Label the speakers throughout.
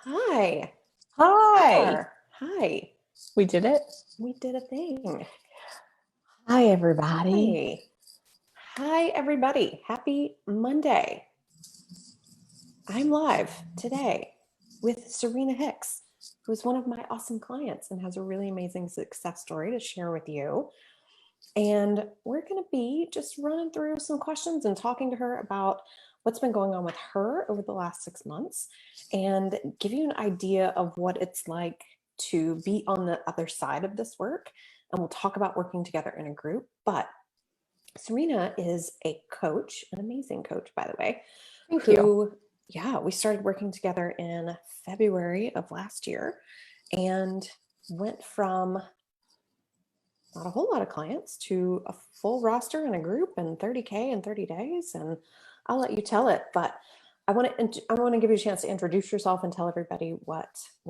Speaker 1: Hi.
Speaker 2: Hi,
Speaker 1: There. Hi.
Speaker 2: we did it.
Speaker 1: We did a thing.
Speaker 2: Hi, everybody.
Speaker 1: Hi. Hi, everybody. Happy Monday. I'm live today with Serena Hicks, who's one of my awesome clients and has a really amazing success story to share with you. And we're going to be just running through some questions and talking to her about what's been going on with her over the last 6 months and give you an idea of what it's like to be on the other side of this work. And we'll talk about working together in a group. But Serena is a coach, an amazing coach, by the way,
Speaker 2: Thank you.
Speaker 1: who, yeah, we started working together in February of last year and went from not a whole lot of clients to a full roster and a group and 30K in 30 days. And I'll let you tell it, but I want to give you a chance to introduce yourself and tell everybody what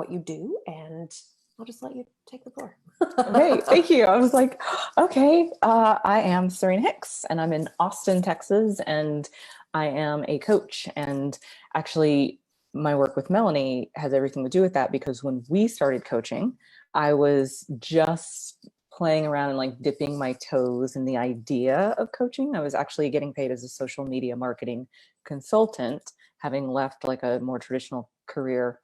Speaker 1: you do, and I'll just let you take the floor.
Speaker 2: Okay, thank you. I was like, okay, I am Serena Hicks, and I'm in Austin, Texas, and I am a coach. And actually, my work with Melanie has everything to do with that because when we started coaching, I was just playing around and like dipping my toes in the idea of coaching. I was actually getting paid as a social media marketing consultant, having left like a more traditional career.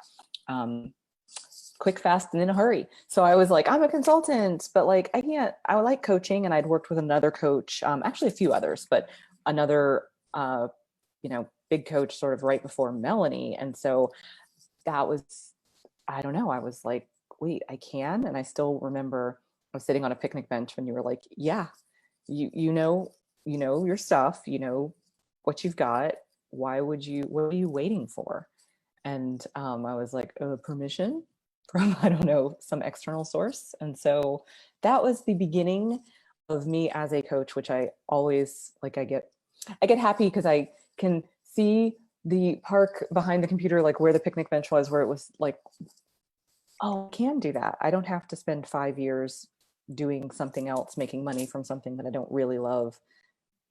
Speaker 2: Quick, fast, and in a hurry. So I was like, I'm a consultant, but like, I like coaching. And I'd worked with another coach, actually a few others, but another, big coach sort of right before Melanie. And so that was, I don't know, I was like, wait, I can. And I still remember I was sitting on a picnic bench when you were like, yeah, you know your stuff, you know what you've got. What are you waiting for? And I was like, permission from, I don't know, some external source. And so that was the beginning of me as a coach, which I always like, I get happy because I can see the park behind the computer, like where the picnic bench was, where it was like, oh, I can do that. I don't have to spend 5 years doing something else, making money from something that I don't really love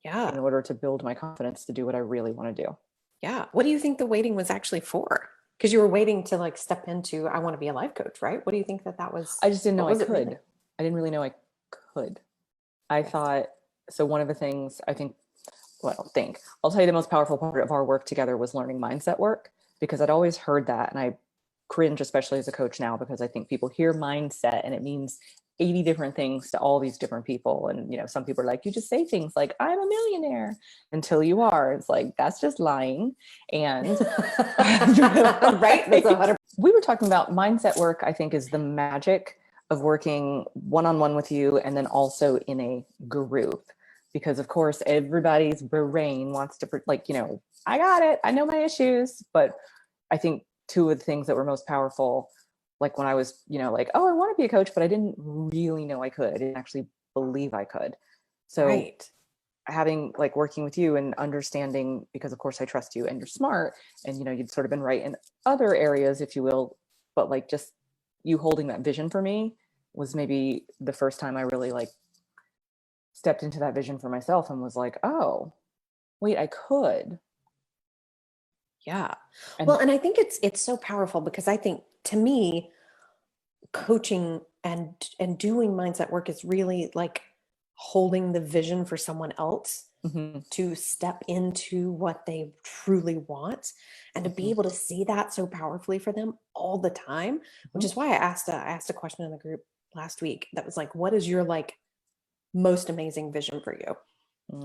Speaker 2: in
Speaker 1: Yeah.
Speaker 2: order to build my confidence to do what I really want to do.
Speaker 1: Yeah. What do you think the waiting was actually for? Because you were waiting to like step into, I want to be a life coach, right? What do you think that was?
Speaker 2: I just didn't
Speaker 1: What
Speaker 2: know I
Speaker 1: was it really?
Speaker 2: could. I didn't really know I could. I
Speaker 1: Yes.
Speaker 2: thought, so one of the things I think, well, I don't think, I'll tell you the most powerful part of our work together was learning mindset work, because I'd always heard that. And I cringe, especially as a coach now, because I think people hear mindset and it means 80 different things to all these different people. And, some people are like, you just say things like, I'm a millionaire until you are. It's like, that's just lying. And
Speaker 1: Right? That's 100.
Speaker 2: we were talking about mindset work, I think, is the magic of working one-on-one with you and then also in a group, because of course everybody's brain wants to like, I got it, I know my issues. But I think two of the things that were most powerful, like when I was, like, oh, I want to be a coach, but I didn't really know I could. I didn't actually believe I could. So
Speaker 1: Right.
Speaker 2: having like working with you and understanding, because of course I trust you and you're smart, and you'd sort of been right in other areas, if you will, but like just you holding that vision for me was maybe the first time I really like stepped into that vision for myself and was like, oh, wait, I could.
Speaker 1: Yeah. Well,
Speaker 2: And
Speaker 1: and I think it's so powerful because I think to me, coaching and doing mindset work is really like holding the vision for someone else
Speaker 2: mhm,
Speaker 1: to step into what they truly want and to be
Speaker 2: mhm,
Speaker 1: able to see that so powerfully for them all the time, which
Speaker 2: mhm,
Speaker 1: is why I asked a question in the group last week that was like, what is your like most amazing vision for you?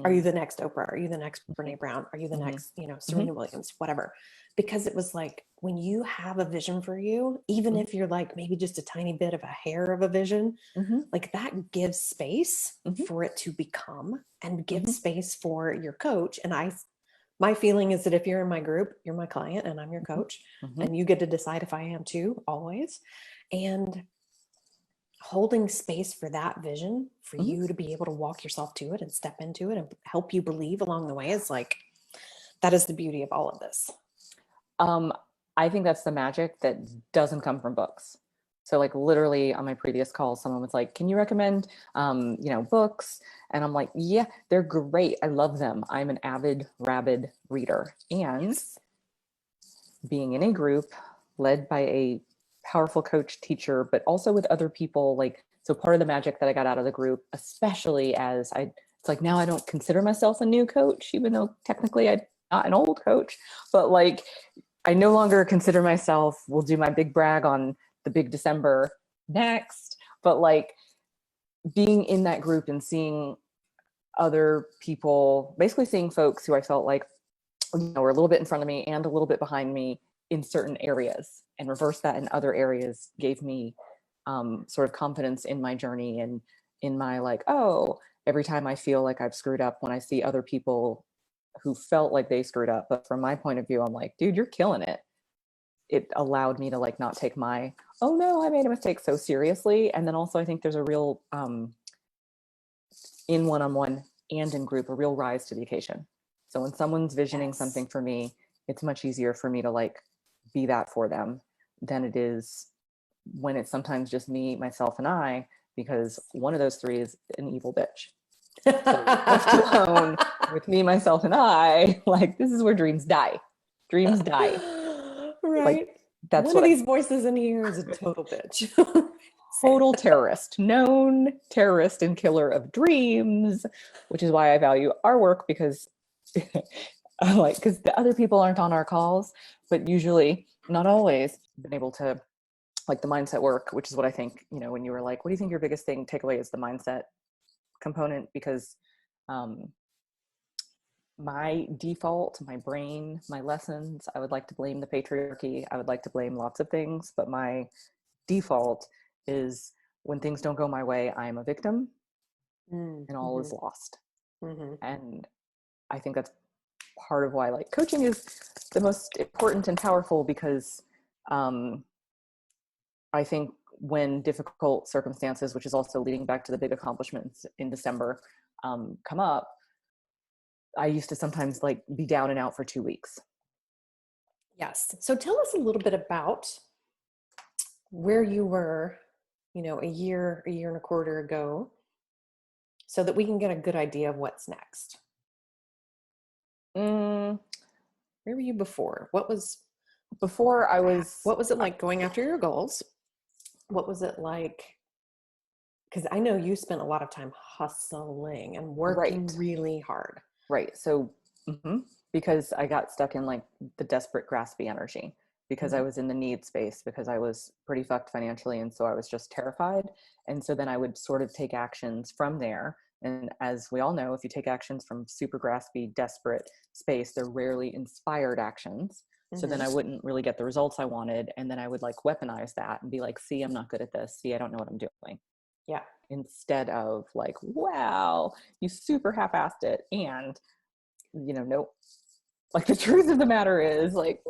Speaker 1: Are you
Speaker 2: mhm,
Speaker 1: the next Oprah? Are you the next
Speaker 2: mhm,
Speaker 1: Brene Brown? Are you the
Speaker 2: mhm,
Speaker 1: next, Serena
Speaker 2: mhm,
Speaker 1: Williams, whatever? Because it was like when you have a vision for you, even
Speaker 2: mhm,
Speaker 1: if you're like maybe just a tiny bit of a hair of a vision,
Speaker 2: mhm,
Speaker 1: like that gives space
Speaker 2: mhm,
Speaker 1: for it to become and gives
Speaker 2: mhm,
Speaker 1: space for your coach. And my feeling is that if you're in my group, you're my client and I'm your
Speaker 2: mhm,
Speaker 1: coach,
Speaker 2: mhm,
Speaker 1: and you get to decide if I am too, always. And holding space for that vision for
Speaker 2: mhm.
Speaker 1: you to be able to walk yourself to it and step into it and help you believe along the way is like that is the beauty of all of this.
Speaker 2: Um, I think that's the magic that doesn't come from books. So like literally on my previous call, someone was like, can you recommend, books? And I'm like, yeah, they're great. I love them. I'm an avid, rabid reader. And
Speaker 1: Yes.
Speaker 2: being in a group, led by a powerful coach teacher, but also with other people. Like, so part of the magic that I got out of the group, especially as it's like now I don't consider myself a new coach, even though technically I'm not an old coach, but like I no longer consider myself, we'll do my big brag on the big December next, but like being in that group and seeing other people, basically seeing folks who I felt like, were a little bit in front of me and a little bit behind me in certain areas, and reverse that in other areas, gave me sort of confidence in my journey and in my like, oh, every time I feel like I've screwed up, when I see other people who felt like they screwed up, but from my point of view, I'm like, dude, you're killing it. It allowed me to like not take my, oh no, I made a mistake so seriously. And then also I think there's a real in one-on-one and in group, a real rise to the occasion. So when someone's visioning something for me, it's much easier for me to like be that for them than it is when it's sometimes just me, myself, and I, because one of those three is an evil bitch. So left alone with me, myself, and I, like this is where dreams die. Dreams die.
Speaker 1: Right.
Speaker 2: Like that's
Speaker 1: one
Speaker 2: what
Speaker 1: of these voices in here is a total bitch.
Speaker 2: total terrorist, known terrorist and killer of dreams, which is why I value our work, because like because the other people aren't on our calls, but usually, not always, been able to like the mindset work, which is what I think, when you were like, what do you think your biggest takeaway is, the mindset component? Because my default, my brain, my lessons, I would like to blame the patriarchy. I would like to blame lots of things, but my default is when things don't go my way, I am a victim and all is lost. And I think that's part of why like coaching is the most important and powerful, because I think when difficult circumstances, which is also leading back to the big accomplishments in December, come up, I used to sometimes like be down and out for 2 weeks.
Speaker 1: Yes. So tell us a little bit about where you were, a year and a quarter ago, so that we can get a good idea of what's next. Where were you before? What was it like going after your goals? What was it like? Because I know you spent a lot of time hustling and working really hard.
Speaker 2: Right. So, because I got stuck in like the desperate graspy energy, because I was in the need space, because I was pretty fucked financially. And so I was just terrified. And so then I would sort of take actions from there. And as we all know, if you take actions from super graspy, desperate space, they're rarely inspired actions. So then I wouldn't really get the results I wanted. And then I would like weaponize that and be like, see, I'm not good at this. See, I don't know what I'm doing.
Speaker 1: Yeah.
Speaker 2: Instead of like, wow, you super half-assed it. And, nope. Like the truth of the matter is like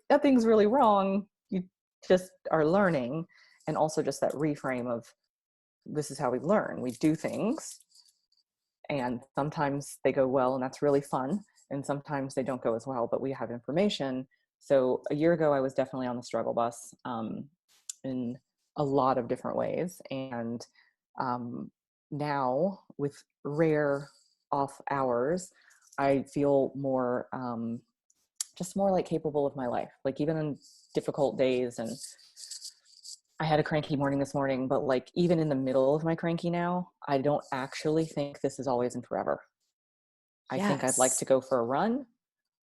Speaker 2: nothing's really wrong. You just are learning. And also just that reframe of, this is how we learn. We do things and sometimes they go well and that's really fun. And sometimes they don't go as well, but we have information. So a year ago, I was definitely on the struggle bus in a lot of different ways. And now with rare off hours, I feel more, just more like capable of my life. Like even in difficult days, and I had a cranky morning this morning, but like even in the middle of my cranky now, I don't actually think this is always and forever. I think I'd like to go for a run.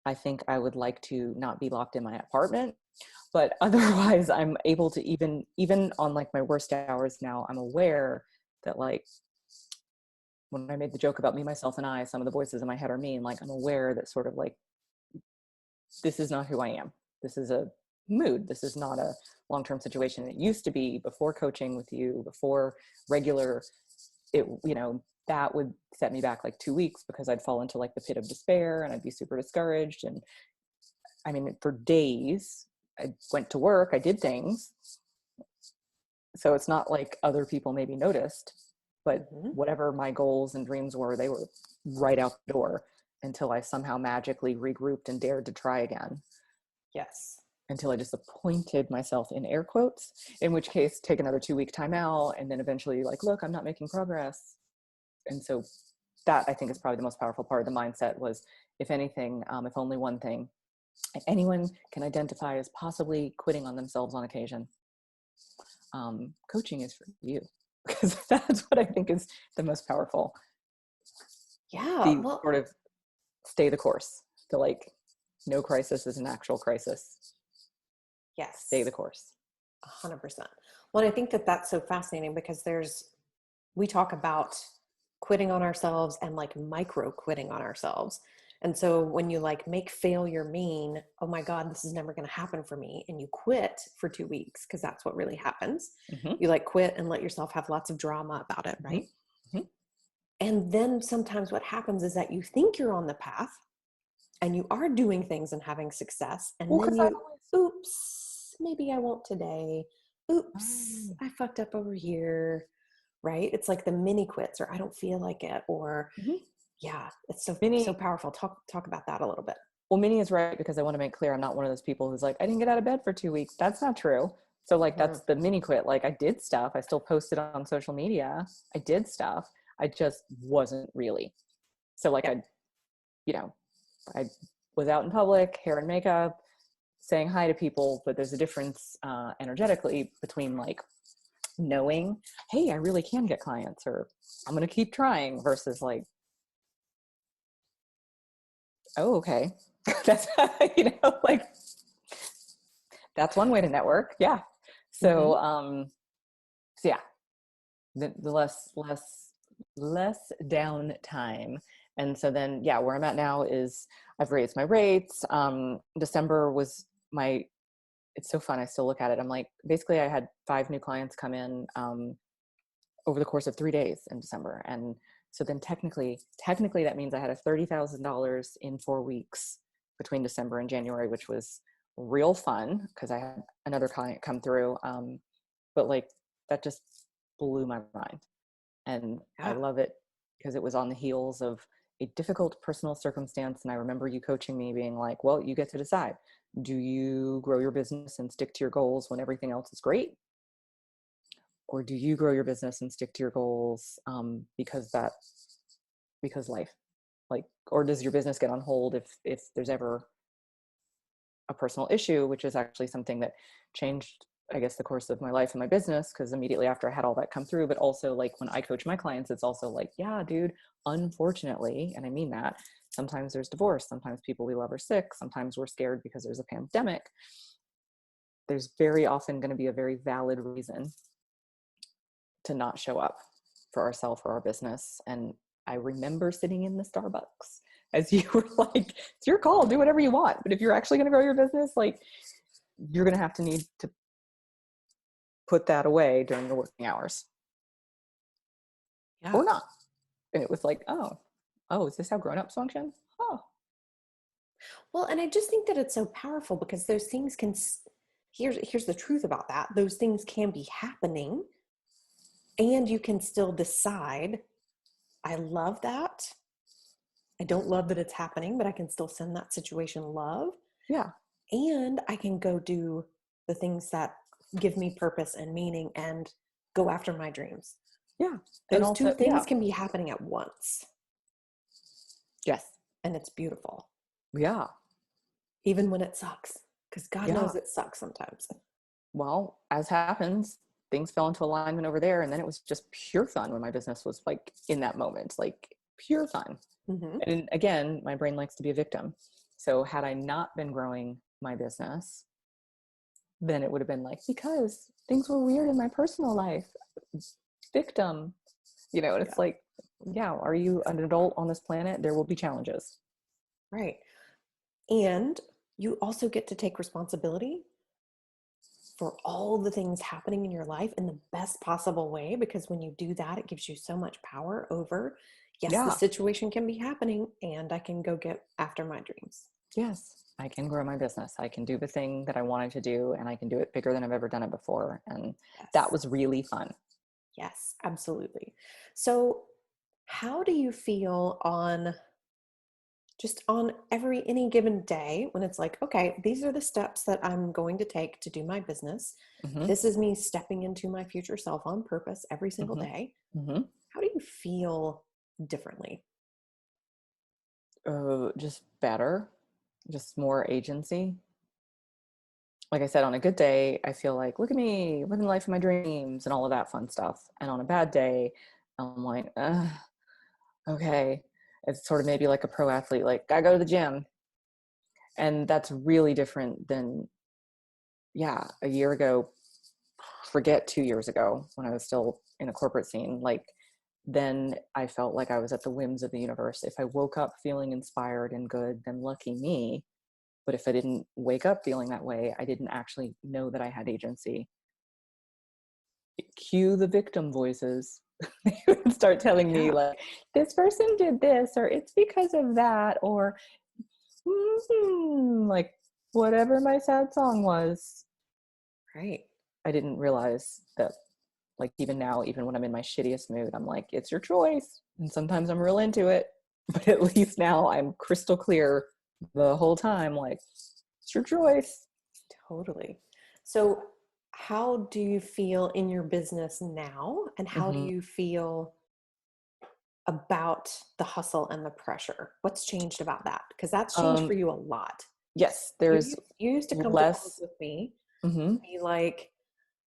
Speaker 2: I think I would like to not be locked in my apartment, but otherwise I'm able to even on like my worst hours now, I'm aware that like when I made the joke about me, myself, and I, some of the voices in my head are me, and like I'm aware that sort of like this is not who I am. This is a mood. This is not a long-term situation. It used to be before coaching with you, before regular, it, that would set me back like 2 weeks because I'd fall into like the pit of despair and I'd be super discouraged. And I mean, for days, I went to work, I did things. So it's not like other people maybe noticed, but whatever my goals and dreams were, they were right out the door until I somehow magically regrouped and dared to try again.
Speaker 1: Yes.
Speaker 2: Until I disappointed myself in air quotes, in which case take another 2 week time out and then eventually like, look, I'm not making progress. And so that I think is probably the most powerful part of the mindset was, if anything, if only one thing, And anyone can identify as possibly quitting on themselves on occasion. Coaching is for you, because that's what I think is the most powerful.
Speaker 1: Yeah.
Speaker 2: The
Speaker 1: Well,
Speaker 2: sort of stay the course. The like, no crisis is an actual crisis. Stay
Speaker 1: yes,
Speaker 2: the course.
Speaker 1: 100%. Well, I think that that's so fascinating because we talk about quitting on ourselves and like micro quitting on ourselves. And so when you like make failure mean, oh my God, this is never going to happen for me, and you quit for 2 weeks, because that's what really happens.
Speaker 2: Mm-hmm.
Speaker 1: You like quit and let yourself have lots of drama about it, right?
Speaker 2: Mm-hmm.
Speaker 1: And then sometimes what happens is that you think you're on the path and you are doing things and having success. And
Speaker 2: Well,
Speaker 1: then
Speaker 2: because
Speaker 1: you, oops, maybe I won't today. Oops,
Speaker 2: Oh.
Speaker 1: I fucked up over here, right? It's like the mini quits, or I don't feel like it, or
Speaker 2: Mm-hmm.
Speaker 1: yeah, it's so
Speaker 2: Minnie,
Speaker 1: powerful. Talk about that a little bit.
Speaker 2: well, Minnie is right, because I want to make clear I'm not one of those people who's like, I didn't get out of bed for 2 weeks. That's not true. So like,
Speaker 1: Mhm.
Speaker 2: that's the mini quit. Like, I did stuff. I still posted on social media. I did stuff. I just wasn't really. So like,
Speaker 1: Yep.
Speaker 2: I was out in public, hair and makeup, saying hi to people, but there's a difference energetically between like knowing, hey, I really can get clients, or I'm going to keep trying, versus like, oh, okay. That's, like, that's one way to network. Yeah. So,
Speaker 1: Mm-hmm.
Speaker 2: so yeah, the less downtime. And so then, yeah, where I'm at now is I've raised my rates. December was it's so fun. I still look at it. I'm like, basically I had 5 new clients come in, over the course of 3 days in December. And so then technically that means I had a $30,000 in 4 weeks between December and January, which was real fun because I had another client come through. But like, that just blew my mind. And I
Speaker 1: Yeah.
Speaker 2: love it because it was on the heels of a difficult personal circumstance. And I remember you coaching me being like, well, you get to decide. Do you grow your business and stick to your goals when everything else is great? Or do you grow your business and stick to your goals because life, like, or does your business get on hold if there's ever a personal issue, which is actually something that changed, I guess, the course of my life and my business, because immediately after I had all that come through. But also, like, when I coach my clients, it's also like, yeah, dude, unfortunately, and I mean that, sometimes there's divorce, sometimes people we love are sick, sometimes we're scared because there's a pandemic. There's very often going to be a very valid reason to not show up for ourselves or our business. And I remember sitting in the Starbucks as you were like, it's your call, do whatever you want. But if you're actually going to grow your business, like, you're going to have to need to put that away during the working hours
Speaker 1: Yeah.
Speaker 2: or not. And it was like, oh, is this how grown-ups function? Oh,
Speaker 1: Well, and I just think that it's so powerful because those things here's the truth about that. Those things can be happening and you can still decide, I love that. I don't love that it's happening, but I can still send that situation love.
Speaker 2: yeah.
Speaker 1: And I can go do the things that give me purpose and meaning and go after my dreams.
Speaker 2: Yeah. And
Speaker 1: Those two
Speaker 2: also,
Speaker 1: things can be happening at once.
Speaker 2: yes.
Speaker 1: And it's beautiful,
Speaker 2: Yeah.
Speaker 1: even when it sucks, because God
Speaker 2: Yeah.
Speaker 1: knows it sucks sometimes.
Speaker 2: Well, as happens, things fell into alignment over there. And then it was just pure fun when my business was like in that moment, like pure fun.
Speaker 1: Mm-hmm.
Speaker 2: And again, my brain likes to be a victim. So had I not been growing my business, then it would have been like, because things were weird in my personal life. Victim. And it's
Speaker 1: Yeah.
Speaker 2: like, yeah, are you an adult on this planet? There will be challenges.
Speaker 1: Right. And you also get to take responsibility for all the things happening in your life in the best possible way, because when you do that, it gives you so much power over, yes, the
Speaker 2: Yeah.
Speaker 1: situation can be happening and I can go get after my dreams.
Speaker 2: Yes. I can grow my business. I can do the thing that I wanted to do, and I can do it bigger than I've ever done it before. And that
Speaker 1: Yes.
Speaker 2: was really fun.
Speaker 1: Yes, absolutely. So, how do you feel on just on any given day when it's like, okay, these are the steps that I'm going to take to do my business.
Speaker 2: Mm-hmm.
Speaker 1: This is me stepping into my future self on purpose every single
Speaker 2: Mm-hmm.
Speaker 1: day.
Speaker 2: Mm-hmm.
Speaker 1: How do you feel differently?
Speaker 2: Just better. just more agency. Like I said, on a good day, I feel like, look at me, living the life of my dreams and all of that fun stuff. And on a bad day, I'm like, okay. It's sort of maybe like a pro athlete, like, gotta go to the gym. And that's really different than, yeah, a year ago, forget 2 years ago when I was still in a corporate scene. Like, then I felt like I was at the whims of the universe. If I woke up feeling inspired and good, then lucky me. But if I didn't wake up feeling that way, I didn't actually know that I had agency. Cue the victim voices. They would start telling me,
Speaker 1: Yeah.
Speaker 2: like, this person did this, or it's because of that, or like whatever my sad song was.
Speaker 1: Right.
Speaker 2: I didn't realize that, like, even now, even when I'm in my shittiest mood, I'm like, it's your choice. And sometimes I'm real into it. But at least now I'm crystal clear the whole time, like, it's your choice.
Speaker 1: Totally. So, how do you feel in your business now? And how do
Speaker 2: Mm-hmm.
Speaker 1: you feel about the hustle and the pressure? What's changed about that? Because that's changed for you a lot.
Speaker 2: Yes,
Speaker 1: You,
Speaker 2: there's
Speaker 1: you used to come to calls
Speaker 2: less.
Speaker 1: with me
Speaker 2: Mm-hmm.
Speaker 1: and be like,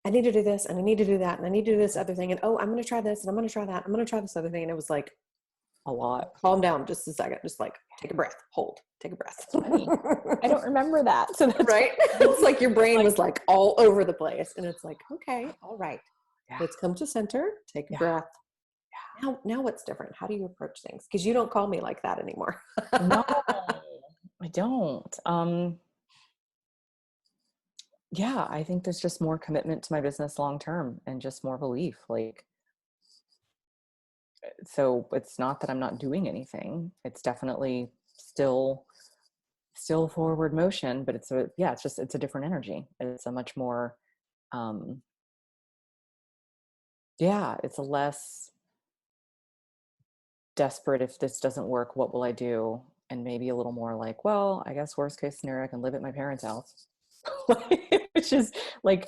Speaker 1: I need to do this and I need to do that and I need to do this other thing. And oh, I'm going to try this and I'm going to try that. I'm going to try this other thing. And it was like,
Speaker 2: A lot.
Speaker 1: calm down just a second. Just like take a breath, hold, take a breath.
Speaker 2: Funny. I don't remember that. So that's
Speaker 1: Right? It's like your brain was like all over the place. And it's like, okay, all right.
Speaker 2: yeah,
Speaker 1: Let's come to center, take a
Speaker 2: yeah.
Speaker 1: breath. Now what's different? How do you approach things? Because you don't call me like that anymore.
Speaker 2: No, I don't. Yeah, I think there's just more commitment to my business long term and just more belief. Like, so it's not that I'm not doing anything. It's definitely still forward motion, but it's a different energy. It's a much more it's a less desperate, if this doesn't work, what will I do? And maybe a little more like, well, I guess worst case scenario, I can live at my parents' house. Which is like,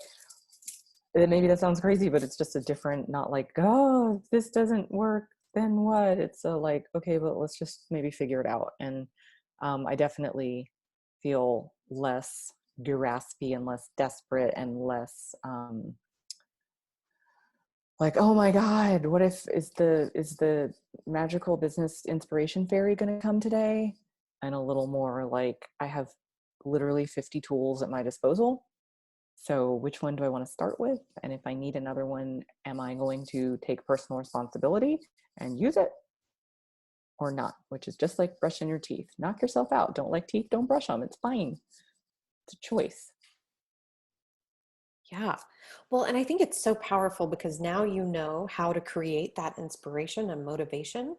Speaker 2: maybe that sounds crazy, but it's just a different, not like, oh, if this doesn't work, then what? It's a like, okay, but let's just maybe figure it out. And I definitely feel less graspy and less desperate and less like, oh my God, what if is the magical business inspiration fairy going to come today? And a little more like, I have literally 50 tools at my disposal. So which one do I want to start with? And if I need another one, am I going to take personal responsibility and use it or not? Which is just like brushing your teeth. Knock yourself out. Don't like teeth, don't brush them. It's fine. It's a choice.
Speaker 1: Yeah. Well, and I think it's so powerful because now you know how to create that inspiration and motivation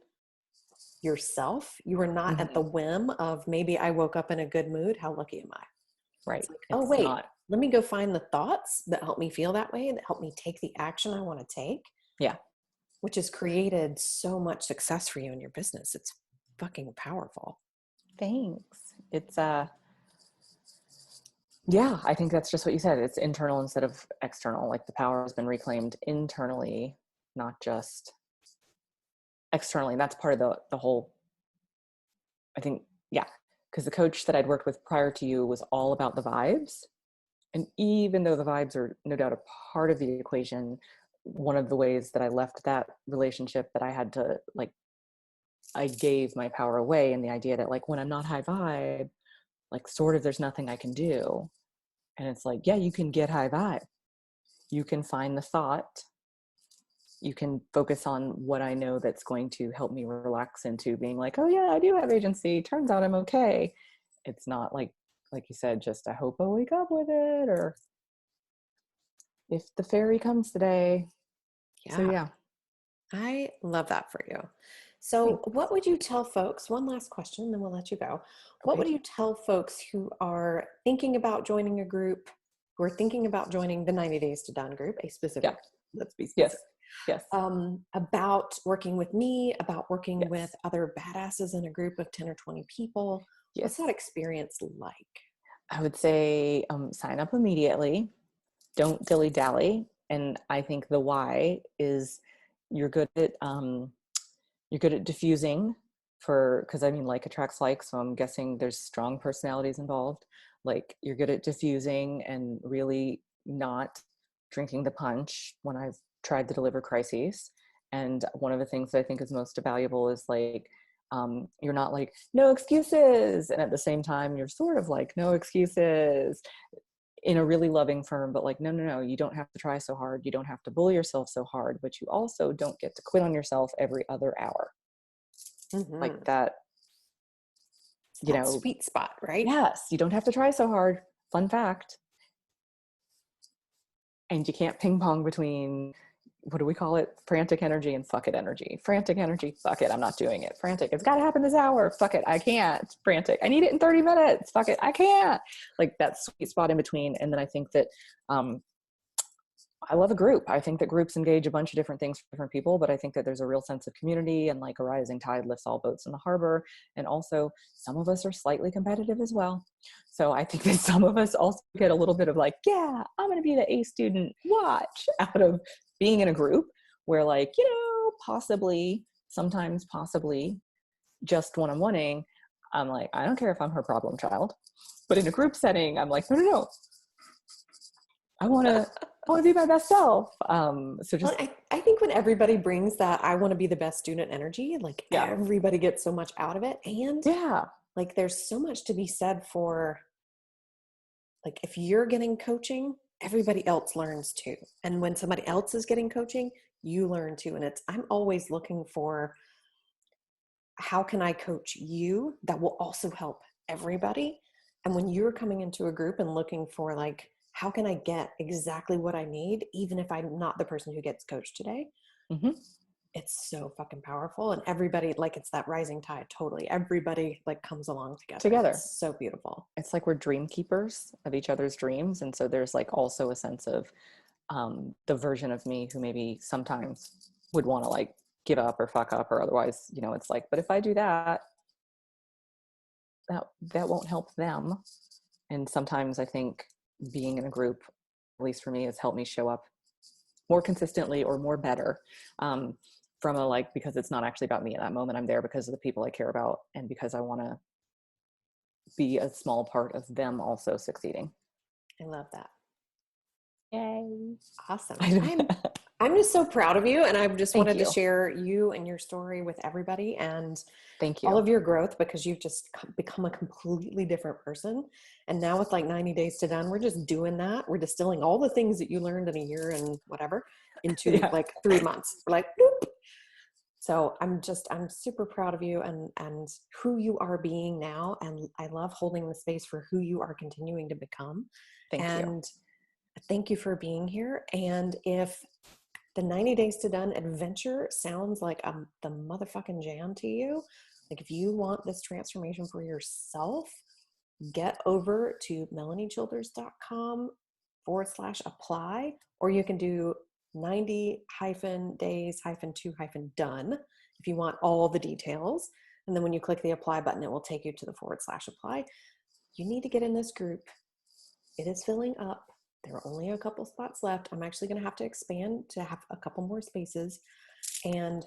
Speaker 1: yourself. You are not at
Speaker 2: Mm-hmm.
Speaker 1: the whim of maybe I woke up in a good mood. How lucky am I?
Speaker 2: Right.
Speaker 1: It's like, oh,
Speaker 2: It's
Speaker 1: wait,
Speaker 2: not.
Speaker 1: let me go find the thoughts that help me feel that way and that help me take the action I want to take,
Speaker 2: Yeah.
Speaker 1: which has created so much success for you in your business. It's fucking powerful.
Speaker 2: Thanks. It's yeah, I think that's just what you said. It's internal instead of external. Like, the power has been reclaimed internally, not just externally. And that's part of the whole, I think, yeah, because the coach that I'd worked with prior to you was all about the vibes. And even though the vibes are no doubt a part of the equation, one of the ways that I left that relationship, that I had to, like, I gave my power away, and the idea that, like, when I'm not high vibe, like, sort of there's nothing I can do. And it's like, yeah, you can get high vibe. You can find the thought. You can focus on what I know that's going to help me relax into being like, oh yeah, I do have agency. Turns out I'm okay. It's not like you said, just I hope I wake up with it, or if the fairy comes today. So
Speaker 1: Yeah.
Speaker 2: yeah.
Speaker 1: I love that for you. So,
Speaker 2: Thanks.
Speaker 1: what would you tell folks? One last question, then we'll let you go. What
Speaker 2: Okay.
Speaker 1: would you tell folks who are thinking about joining a group, who are thinking about joining the 90 Days to Done group, a
Speaker 2: Yeah.
Speaker 1: specific, let's be
Speaker 2: Yes.
Speaker 1: specific,
Speaker 2: Yes.
Speaker 1: about working with me, about working with
Speaker 2: Yes.
Speaker 1: other badasses in a group of 10 or 20 people? What's that
Speaker 2: Yes.
Speaker 1: experience like?
Speaker 2: I would say sign up immediately. Don't dilly dally. And I think the why is you're good at diffusing because I mean, like attracts like, so I'm guessing there's strong personalities involved. Like you're good at diffusing and really not drinking the punch when I've tried to deliver crises. And one of the things that I think is most valuable is like, you're not like, no excuses. And at the same time, you're sort of like, no excuses in a really loving firm, but like, no, no, no, you don't have to try so hard. You don't have to bully yourself so hard, but you also don't get to quit on yourself every other hour. Like that, you
Speaker 1: That
Speaker 2: know,
Speaker 1: sweet spot, right?
Speaker 2: yes, you don't have to try so hard. Fun fact. And you can't ping pong between, what do we call it? Frantic energy and fuck it energy. Frantic energy, fuck it, I'm not doing it. Frantic, it's got to happen this hour. Fuck it, I can't. Frantic, I need it in 30 minutes. Fuck it, I can't. Like that sweet spot in between. And then I think that I love a group. I think that groups engage a bunch of different things for different people, but I think that there's a real sense of community and like a rising tide lifts all boats in the harbor. And also some of us are slightly competitive as well. So I think that some of us also get a little bit of like, yeah, I'm going to be the A student, watch, out of being in a group where like, you know, possibly, sometimes possibly just one-on-oneing, I'm like, I don't care if I'm her problem child. But in a group setting, I'm like, no, no, no. I want to be my best self. So just,
Speaker 1: Well, I think when everybody brings that I want to be the best student energy, like
Speaker 2: yeah,
Speaker 1: everybody gets so much out of it. And
Speaker 2: yeah,
Speaker 1: like there's so much to be said for like if you're getting coaching, everybody else learns too. And when somebody else is getting coaching, you learn too. And it's I'm always looking for how can I coach you that will also help everybody? And when you're coming into a group and looking for like, how can I get exactly what I need, even if I'm not the person who gets coached today?
Speaker 2: mm-hmm.
Speaker 1: It's so fucking powerful. And everybody, like it's that rising tide, totally. Everybody like comes along together.
Speaker 2: Together.
Speaker 1: It's so beautiful.
Speaker 2: It's like we're dream keepers of each other's dreams. And so there's like also a sense of the version of me who maybe sometimes would want to like give up or fuck up or otherwise, you know, it's like, but if I do that, that won't help them. And sometimes I think being in a group, at least for me, has helped me show up more consistently or more better, from a like, because it's not actually about me in that moment. I'm there because of the people I care about and because I want to be a small part of them also succeeding.
Speaker 1: I love that.
Speaker 2: Yay.
Speaker 1: Awesome. I'm just so proud of you. And I just
Speaker 2: Thank
Speaker 1: wanted to
Speaker 2: you.
Speaker 1: share you and your story with everybody and
Speaker 2: Thank
Speaker 1: all
Speaker 2: you.
Speaker 1: of your growth because you've just become a completely different person. And now with like 90 days to done, we're just doing that. We're distilling all the things that you learned in a year and whatever into
Speaker 2: Yeah.
Speaker 1: like 3 months. We're like, boop. So I'm super proud of you and who you are being now. And I love holding the space for who you are continuing to become.
Speaker 2: Thank you.
Speaker 1: And thank you for being here. And if the 90 days to done adventure sounds like the motherfucking jam to you, like if you want this transformation for yourself, get over to melaниechilders.com/apply, or you can do 90-days-2-done if you want all the details. And then when you click the apply button, it will take you to the /apply. You need to get in this group. It is filling up. There are only a couple spots left. I'm actually going to have to expand to have a couple more spaces. And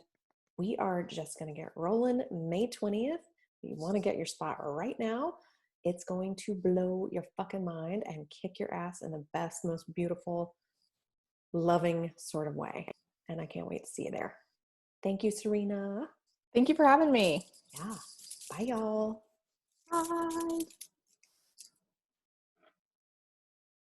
Speaker 1: we are just going to get rolling May 20th. You want to get your spot right now. It's going to blow your fucking mind and kick your ass in the best, most beautiful, loving sort of way. And I can't wait to see you there. Thank you, Serena.
Speaker 2: Thank you for having me.
Speaker 1: Yeah. Bye, y'all.
Speaker 2: Bye.